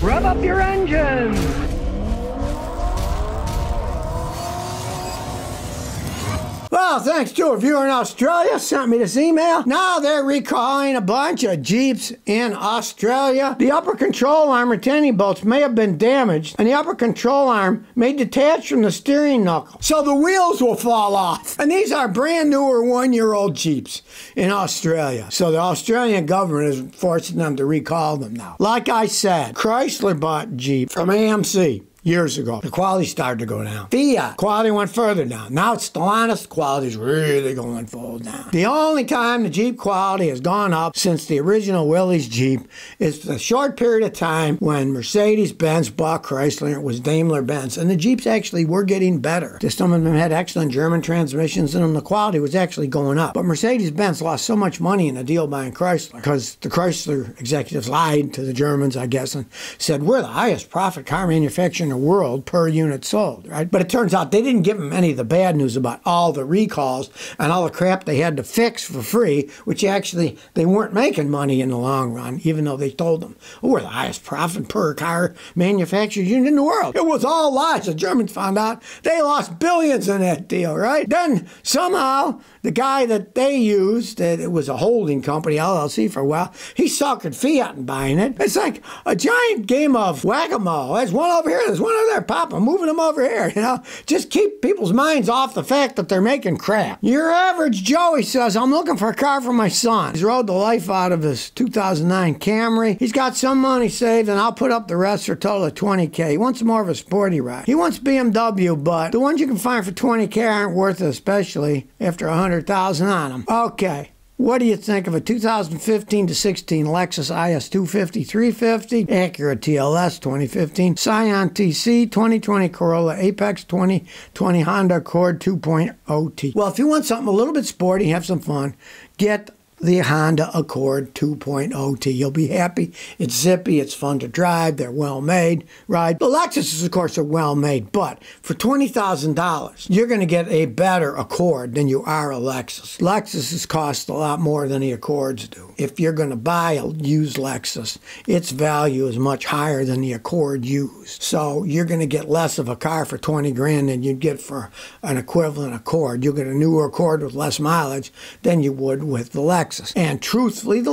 Rev up your engines! Well, thanks to a viewer in Australia sent me this email. Now they're recalling a bunch of Jeeps in Australia. The upper control arm retaining bolts may have been damaged, and the upper control arm may detach from the steering knuckle, so the wheels will fall off. And these are brand new or one-year-old Jeeps in Australia. So the Australian government is forcing them to recall them now. Like I said, Chrysler bought Jeep from AMC years ago. The quality started to go down. Fiat, quality went further down. Now it's Stellantis, quality's really going full down. The only time the Jeep quality has gone up since the original Willys Jeep is the short period of time when Mercedes-Benz bought Chrysler. It was Daimler-Benz, and the Jeeps actually were getting better. Some of them had excellent German transmissions in them. The quality was actually going up. But Mercedes-Benz lost so much money in the deal buying Chrysler because the Chrysler executives lied to the Germans, I guess, and said, we're the highest profit car manufacturer in the world per unit sold, right? But it turns out they didn't give them any of the bad news about all the recalls and all the crap they had to fix for free, which actually they weren't making money in the long run, even though they told them, oh, we're the highest profit per car manufactured unit in the world. It was all lies. The Germans found out they lost billions in that deal, right? Then somehow the guy that they used, that it was a holding company, LLC for a while, he suckered Fiat in buying it. It's like a giant game of whack-a-mole. There's one over here, there's one over there, pop them, moving them over here, you know? Just keep people's minds off the fact that they're making crap. Your average Joey says, I'm looking for a car for my son. He's rode the life out of his 2009 Camry. He's got some money saved, and I'll put up the rest for a total of $20K. He wants more of a sporty ride. He wants BMW, but the ones you can find for $20K aren't worth it, especially after $100,000 on them. Okay. What do you think of a 2015 to 16 Lexus IS 250 350, Acura TLS 2015, Scion TC, 2020 Corolla Apex, 2020 Honda Accord 2.0 T? Well, if you want something a little bit sporty, have some fun, get the Honda Accord 2.0 T. You'll be happy. It's zippy. It's fun to drive. They're well made, right? The Lexuses, of course, are well made, but for $20,000, you're going to get a better Accord than you are a Lexus. Lexuses cost a lot more than the Accords do. If you're going to buy a used Lexus, its value is much higher than the Accord used. So you're going to get less of a car for 20 grand than you'd get for an equivalent Accord. You'll get a newer Accord with less mileage than you would with the Lexus. And truthfully, the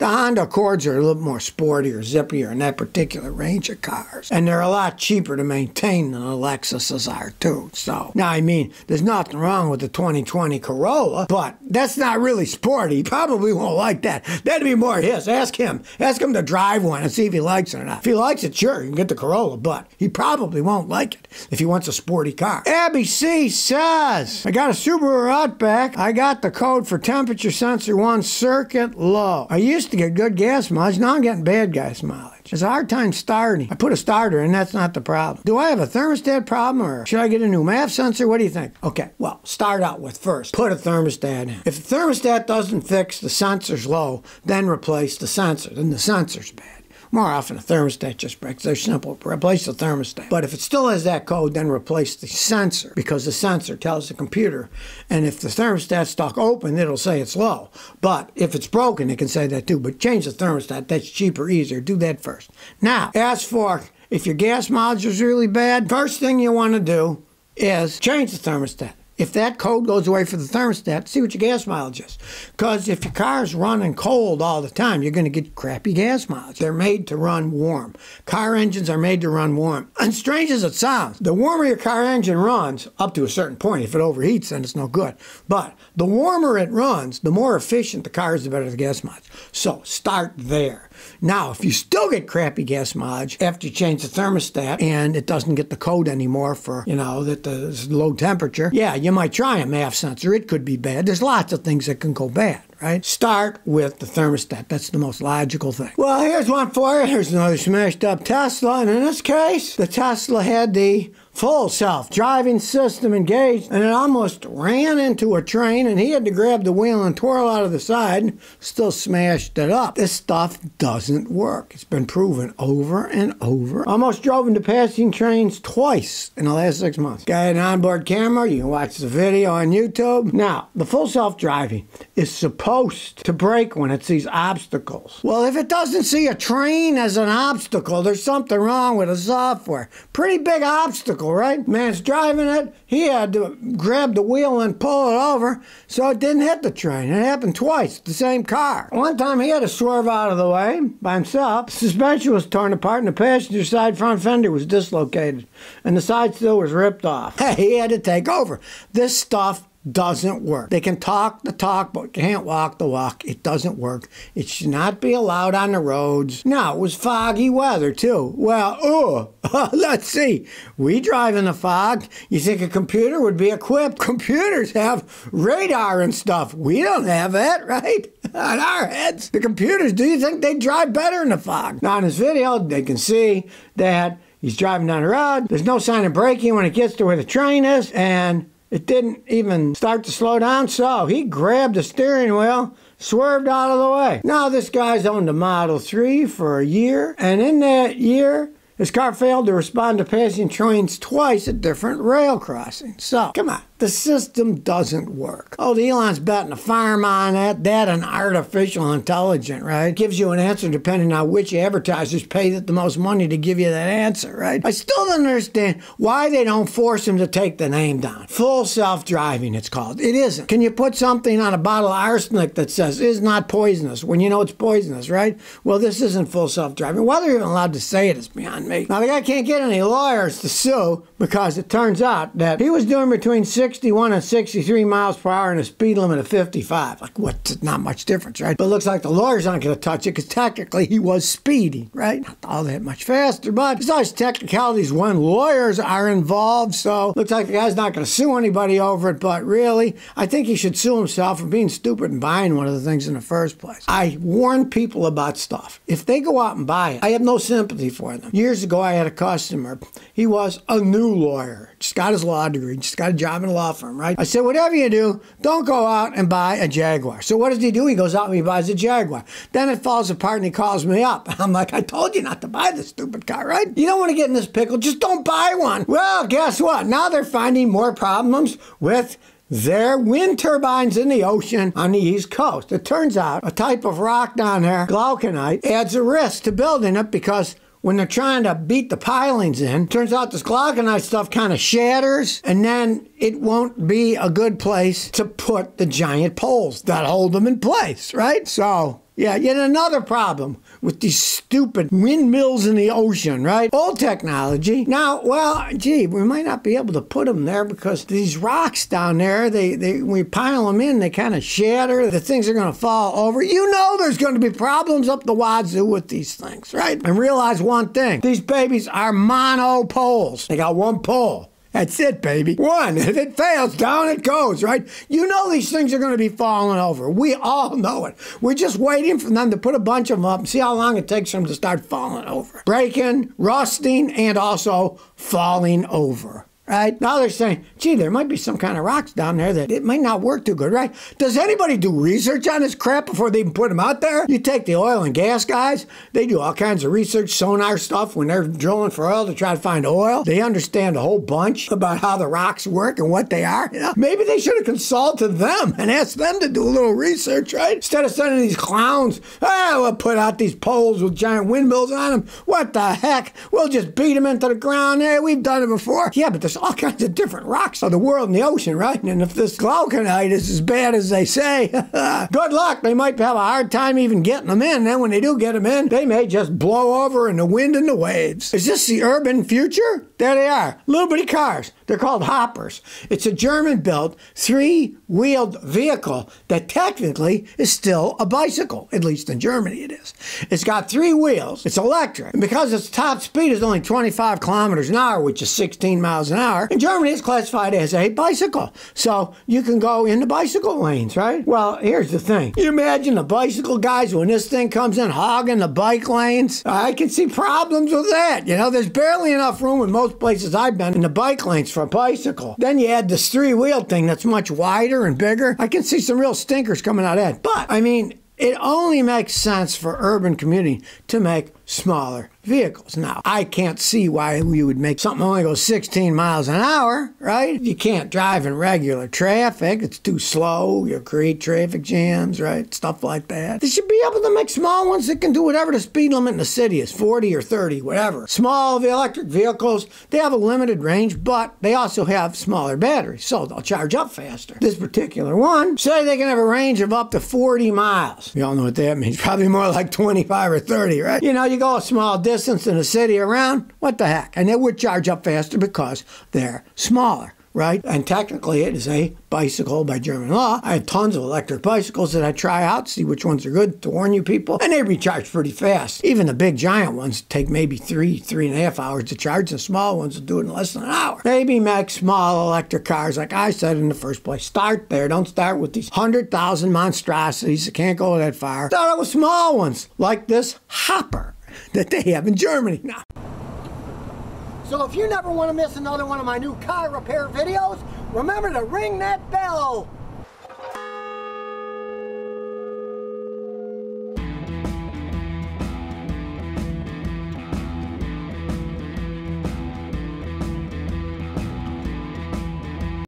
Honda Accords are a little more sporty or zippier in that particular range of cars. And they're a lot cheaper to maintain than the Lexuses are too. So, now I mean, there's nothing wrong with the 2020 Corolla, but that's not really sporty. He probably won't like that. That'd be more his. Ask him. Ask him to drive one and see if he likes it or not. If he likes it, sure, you can get the Corolla, but he probably won't like it if he wants a sporty car. Abby C says, I got a Subaru Outback. I got the code for temperature sensor 1 circuit low. I used to get good gas mileage. Now I'm getting bad gas mileage. It's a hard time starting. I put a starter in, that's not the problem. Do I have a thermostat problem, or should I get a new MAF sensor? What do you think? Okay, well, start out with first, put a thermostat in. If the thermostat doesn't fix the sensor's low, then replace the sensor. Then the sensor's bad. More often a thermostat just breaks. They're simple. Replace the thermostat. But if it still has that code, then replace the sensor, because the sensor tells the computer. And if the thermostat's stuck open, it'll say it's low. But if it's broken, it can say that too. But change the thermostat. That's cheaper, easier. Do that first. Now, as for if your gas mileage is really bad, first thing you want to do is change the thermostat. If that code goes away for the thermostat, see what your gas mileage is. Because if your car's running cold all the time, you're going to get crappy gas mileage. They're made to run warm. Car engines are made to run warm. And strange as it sounds, the warmer your car engine runs, up to a certain point, if it overheats, then it's no good. But the warmer it runs, the more efficient the car is, the better the gas mileage. So start there. Now, if you still get crappy gas mileage after you change the thermostat and it doesn't get the code anymore for, that the low temperature, yeah, you might try a MAF sensor. It could be bad. There's lots of things that can go bad, right? Start with the thermostat. That's the most logical thing. Well, here's one for you. Here's another smashed up Tesla. And in this case, the Tesla had the full self-driving system engaged, and it almost ran into a train, and he had to grab the wheel and twirl out of the side, and still smashed it up. This stuff doesn't work. It's been proven over and over. Almost drove into passing trains twice in the last 6 months. Got an onboard camera. You can watch the video on YouTube. Now, the full self-driving is supposed to brake when it sees obstacles. Well, if it doesn't see a train as an obstacle, there's something wrong with the software. Pretty big obstacle, right? Man's driving it. He had to grab the wheel and pull it over so it didn't hit the train. It happened twice, the same car. One time he had to swerve out of the way by himself. The suspension was torn apart and the passenger side front fender was dislocated and the side still was ripped off. Hey, he had to take over. This stuff doesn't work. They can talk the talk, but can't walk the walk. It doesn't work. It should not be allowed on the roads. Now, it was foggy weather, too. Well, let's see. We drive in the fog. You think a computer would be equipped? Computers have radar and stuff. We don't have that, right? On our heads. The computers, do you think they drive better in the fog? Now, in this video, they can see that he's driving down the road. There's no sign of braking when it gets to where the train is, and it didn't even start to slow down, so he grabbed the steering wheel, swerved out of the way. Now this guy's owned a Model 3 for a year, and in that year, his car failed to respond to passing trains twice at different rail crossings. So, come on. The system doesn't work. Oh, the Elon's betting a farm on it. That and artificial intelligence, right? Gives you an answer depending on which advertisers pay the most money to give you that answer, right? I still don't understand why they don't force him to take the name down. Full self-driving, it's called. It isn't. Can you put something on a bottle of arsenic that says is not poisonous when you know it's poisonous, right? Well, this isn't full self-driving. Whether you're even allowed to say it is beyond me. Now, the guy can't get any lawyers to sue because it turns out that he was doing between 61 and 63 miles per hour and a speed limit of 55. Like, what? Not much difference, right? But it looks like the lawyers aren't going to touch it because technically he was speeding, right? Not all that much faster, but besides technicalities when lawyers are involved, so looks like the guy's not going to sue anybody over it, but really, I think he should sue himself for being stupid and buying one of the things in the first place. I warn people about stuff. If they go out and buy it, I have no sympathy for them. Years ago, I had a customer. He was a new lawyer. Just got his law degree. Just got a job in a law firm, right? I said, whatever you do, don't go out and buy a Jaguar. So what does he do? He goes out and he buys a Jaguar. Then it falls apart and he calls me up. I'm like, I told you not to buy this stupid car, right? You don't want to get in this pickle. Just don't buy one. Well, guess what? Now they're finding more problems with their wind turbines in the ocean on the East Coast. It turns out a type of rock down there, glauconite, adds a risk to building it because when they're trying to beat the pilings in, turns out this glauconite stuff kind of shatters, and then it won't be a good place to put the giant poles that hold them in place, right? So, yeah, yet another problem with these stupid windmills in the ocean, right? Old technology. Now, well, gee, we might not be able to put them there because these rocks down there, when we pile them in, they kind of shatter. The things are going to fall over. You know there's going to be problems up the wazoo with these things, right? And realize one thing. These babies are monopoles. They got one pole. That's it, baby. One. If it fails, down it goes, right? You know these things are going to be falling over. We all know it. We're just waiting for them to put a bunch of them up and see how long it takes for them to start falling over. Breaking, rusting, and also falling over. Right? Now they're saying, gee, there might be some kind of rocks down there that it might not work too good, right? Does anybody do research on this crap before they even put them out there? You take the oil and gas guys, they do all kinds of research, sonar stuff when they're drilling for oil to try to find oil. They understand a whole bunch about how the rocks work and what they are. You know? Maybe they should have consulted them and asked them to do a little research, right? Instead of sending these clowns, we'll put out these poles with giant windmills on them. What the heck? We'll just beat them into the ground. Hey, we've done it before. Yeah, but there's all kinds of different rocks of the world in the ocean, right? And if this glauconite is as bad as they say, good luck. They might have a hard time even getting them in. Then when they do get them in, they may just blow over in the wind and the waves. Is this the urban future? There they are. Little bitty cars. They're called hoppers. It's a German-built, three-wheeled vehicle that technically is still a bicycle. At least in Germany it is. It's got 3 wheels. It's electric. And because its top speed is only 25 kilometers an hour, which is 16 miles an hour, hour. In Germany, it's classified as a bicycle. So you can go into bicycle lanes, right? Well, here's the thing. You imagine the bicycle guys when this thing comes in hogging the bike lanes? I can see problems with that. You know, there's barely enough room in most places I've been in the bike lanes for a bicycle. Then you add this three-wheel thing that's much wider and bigger. I can see some real stinkers coming out of that. But, I mean, it only makes sense for urban commuting to make smaller vehicles. Now, I can't see why we would make something only go 16 miles an hour, right? You can't drive in regular traffic. It's too slow. You'll create traffic jams, right? Stuff like that. They should be able to make small ones that can do whatever the speed limit in the city is, 40 or 30, whatever. Small electric vehicles, they have a limited range, but they also have smaller batteries, so they'll charge up faster. This particular one, say they can have a range of up to 40 miles. You all know what that means. Probably more like 25 or 30, right? You know, you go a small distance in a city around, what the heck? And they would charge up faster because they're smaller, right? And technically it is a bicycle by German law. I have tons of electric bicycles that I try out, see which ones are good to warn you people, and they recharge pretty fast. Even the big giant ones take maybe 3.5 hours to charge. The small ones will do it in less than an hour. Maybe make small electric cars, like I said in the first place. Start there. Don't start with these 100,000 monstrosities that can't go that far. Start out with small ones, like this hopper that they have in Germany now. So if you never want to miss another one of my new car repair videos, remember to ring that bell.